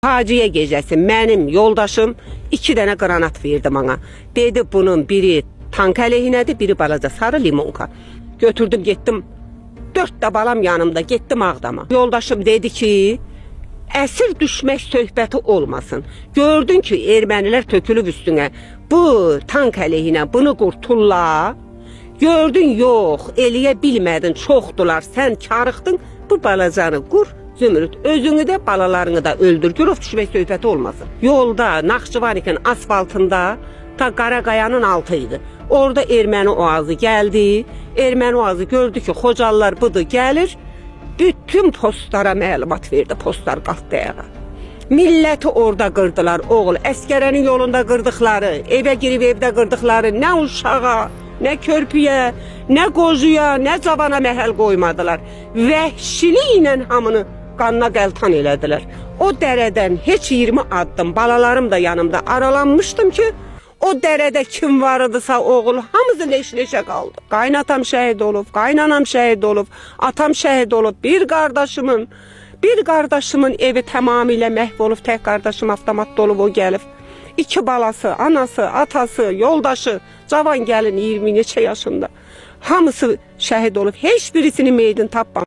Faciə gecəsi mənim yoldaşım 2 dənə qranat verdi bana. Dedi bunun biri tank əleyhinədir, biri balaca sarı limonka. Götürdüm getdim. 4 də balam yanımda, getdim Ağdama. Yoldaşım dedi ki, əsir düşmək söhbəti olmasın. Gördün ki, ermənilər tökülüb üstünə. Bu tank əleyhinə bunu qurturlar. Gördün, yox, eləyə bilmədin, çoxdular, sən karıxdın, bu balacanı qur. Zümrüt, özünü də, balalarını da öldür. Girov düşmək söhbəti olmasın. Yolda, Naxçıvanik'in asfaltında, ta Qaraqayanın altıydı. Orada erməni oazı gəldi. Erməni oazı gördü ki, Xocalılar budur, gəlir. Bütün postlara məlumat verdi, postlar qalxdı ayağa. Milləti orada qırdılar, oğul. Əskərənin yolunda qırdıqları, evə girib evdə qırdıqları, nə uşağa, nə körpüyə, nə qozuya, nə cavana məhəl qoymadılar. Vəhşiliklə hamını qanına qəltan elədilər. O dərədən heç 20 addım, balalarım da yanımda aralanmışdım ki, o dərədə kim var idisə oğul, hamısı leş-leşə qaldı. Qaynatam şəhid olub, qaynanam şəhid olub, atam şəhid olub, bir qardaşımın evi tamamilə məhv olub, tək qardaşım avtomatda olub, o gəlib. 2 balası, anası, atası, yoldaşı, cavan gəlin 20 neçə yaşında. Hamısı şəhid olub, heç birisini meydin tapmamışlar.